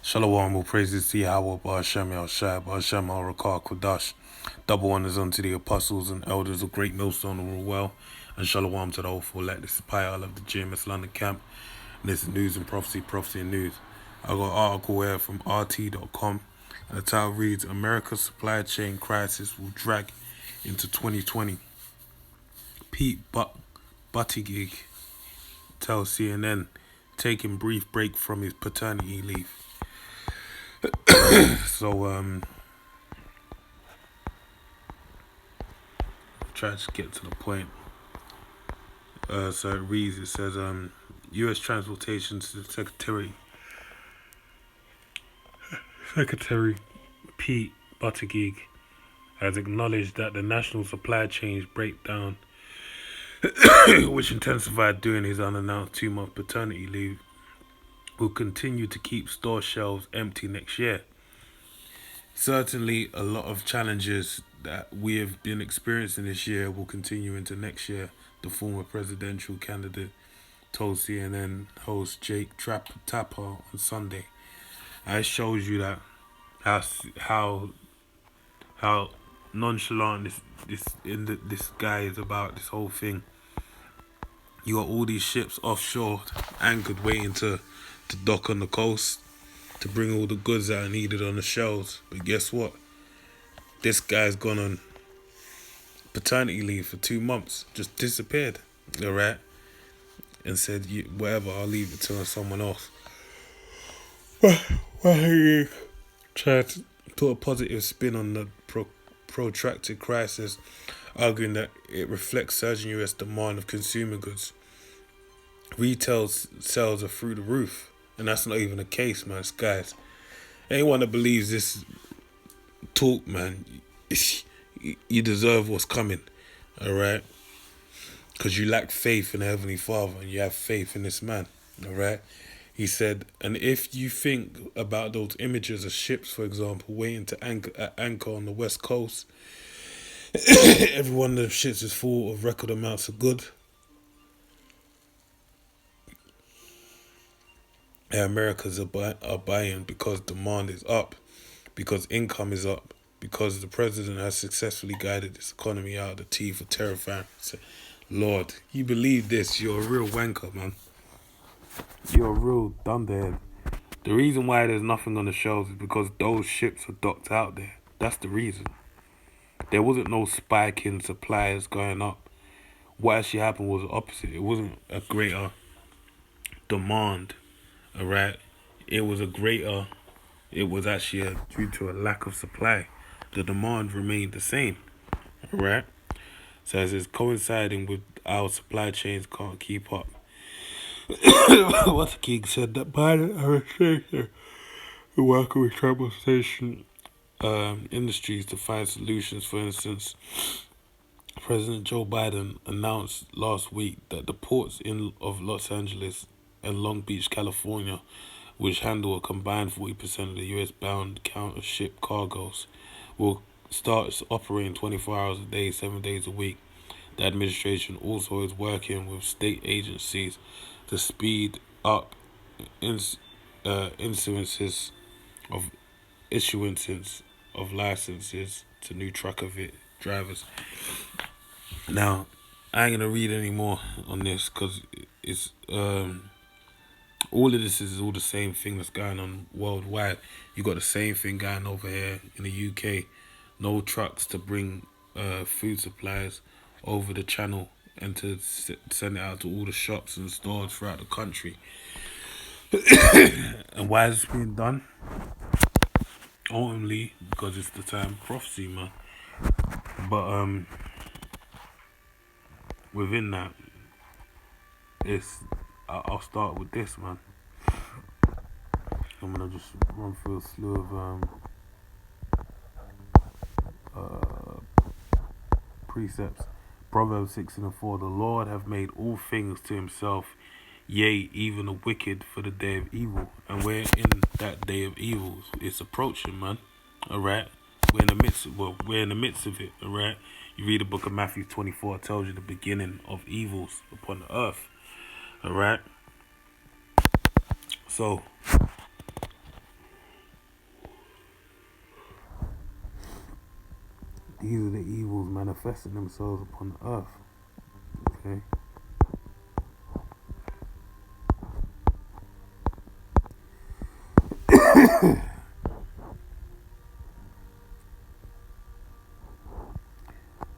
Shalom, all praises to Yahweh, Ba'ashem Shai, Ba'ashem Rakah Kodash. Double honors unto the apostles and elders of Great Millstone and Rule Well. And shalom to the whole full elect. This is Payal of the GMS London camp. And this is News and Prophecy, Prophecy and News. I got an article here from RT.com. And the title reads, America's supply chain crisis will drag into 2020. Pete Buttigieg tells CNN, taking brief break from his paternity leave. So, try to get to the point. So it reads, it says, U.S. Transportation Secretary Pete Buttigieg has acknowledged that the national supply chain breakdown, which intensified during his unannounced 2-month paternity leave, will continue to keep store shelves empty next year. Certainly, a lot of challenges that we have been experiencing this year will continue into next year, the former presidential candidate told CNN host Jake Tapper on Sunday. It shows you that how nonchalant this guy is about this whole thing. You got all these ships offshore, anchored, waiting to dock on the coast to bring all the goods that are needed on the shelves. But guess what? This guy's gone on paternity leave for 2 months, just disappeared, alright? And said, whatever, I'll leave it to someone else. Well, tried to put a positive spin on the protracted crisis, arguing that it reflects surging US demand of consumer goods. Retail sales are through the roof, and that's not even the case, man. Guys, anyone that believes this talk, man, you deserve what's coming, alright? Because you lack faith in the Heavenly Father and you have faith in this man, alright? He said, and if you think about those images of ships, for example, waiting to anchor on the west coast, every one of them ships is full of record amounts of goods. And Americans are buying because demand is up, because income is up, because the president has successfully guided this economy out of the teeth of terrifying. Lord, you believe this, you're a real wanker, man. You're a real dunderhead. The reason why there's nothing on the shelves is because those ships are docked out there. That's the reason. There wasn't no spike in supplies going up. What actually happened was the opposite. It wasn't a greater demand, alright? It was actually due to a lack of supply. The demand remained the same, alright? So as it's coinciding with our supply chains can't keep up. What the king said that Biden administration will work with transportation industries to find solutions. For instance, President Joe Biden announced last week that the ports of Los Angeles and Long Beach, California, which handle a combined 40% of the US-bound count of ship cargoes, will start operating 24 hours a day, 7 days a week. The administration also is working with state agencies to speed up issuances of licenses to new trucker drivers. Now, I ain't gonna read any more on this because it's all of this is all the same thing that's going on worldwide. You got the same thing going over here in the UK. No trucks to bring food supplies over the channel and to send it out to all the shops and stores throughout the country. And why is this being done? Only because it's the time of prophecy, man. But within that, I'll start with this, man. I'm gonna just run through a slew of precepts. Proverbs 6:4. The Lord hath made all things to himself, yea, even the wicked for the day of evil. And we're in that day of evil. It's approaching, man. Alright? We're in the midst of it, alright? You read the book of Matthew 24, it tells you the beginning of evils upon the earth. Alright? So These are the evils manifesting themselves upon the earth. Okay.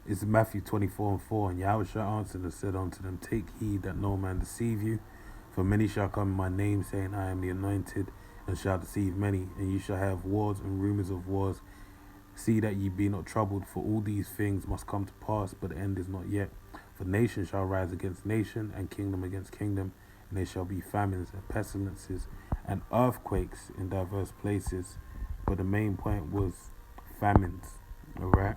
It's Matthew 24:4. And Yahweh shall answer and said unto them, Take heed that no man deceive you, for many shall come in my name, saying, I am the anointed, and shall deceive many. And you shall have wars and rumors of wars. See that ye be not troubled, for all these things must come to pass, but the end is not yet. For nation shall rise against nation, and kingdom against kingdom, and there shall be famines and pestilences and earthquakes in diverse places. But the main point was famines, alright?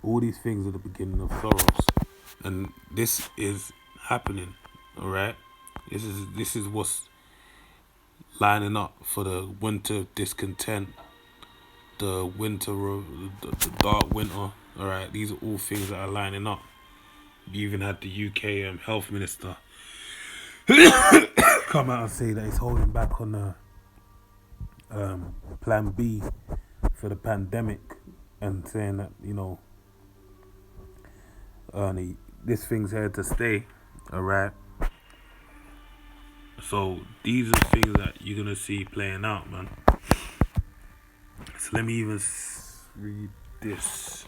All these things are the beginning of sorrows. And this is happening, alright? This is what's lining up for the winter of discontent, the dark winter. All right, these are all things that are lining up. You even had the UK health minister come out and say that he's holding back on the plan B for the pandemic, and saying that this thing's here to stay. All right. So these are things that you're gonna see playing out, man. So let me even read this,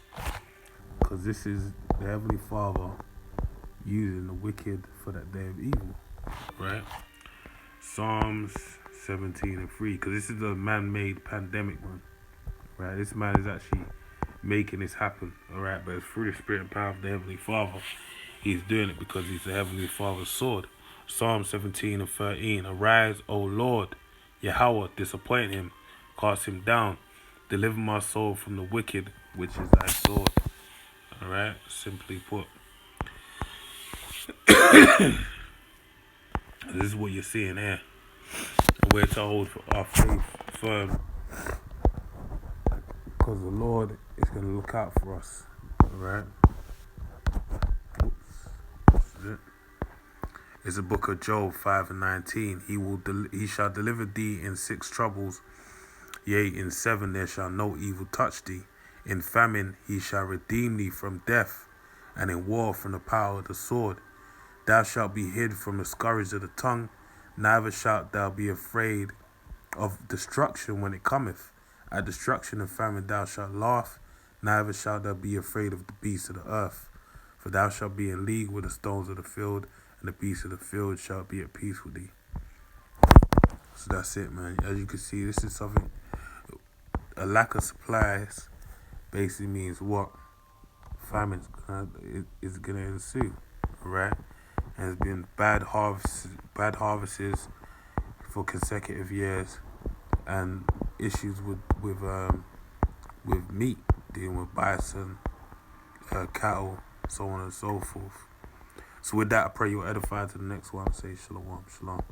because this is the Heavenly Father using the wicked for that day of evil, right? Psalms 17:3, because this is a man-made pandemic, man, right? This man is actually making this happen, all right? But it's through the spirit and power of the Heavenly Father. He's doing it because he's the Heavenly Father's sword. Psalm 17:13, Arise, O Lord, Yahweh, disappoint him, cast him down, deliver my soul from the wicked, which is thy sword. Alright, simply put. This is what you're seeing here. And we're to hold our faith firm, because the Lord is going to look out for us. Alright? This is it. It's the book of Job 5:19. He shall deliver thee in 6 troubles. Yea, in 7 there shall no evil touch thee. In famine he shall redeem thee from death, and in war from the power of the sword. Thou shalt be hid from the scourge of the tongue, neither shalt thou be afraid of destruction when it cometh. At destruction and famine thou shalt laugh, neither shalt thou be afraid of the beasts of the earth. For thou shalt be in league with the stones of the field, and the beasts of the field shall be at peace with thee. So that's it, man. As you can see, this is something. A lack of supplies basically means what? Famine is gonna ensue, right? And it's been bad harvests for consecutive years, and issues with meat, dealing with bison, cattle, so on and so forth. So with that, I pray you're edified to the next one. Say shalom, shalom.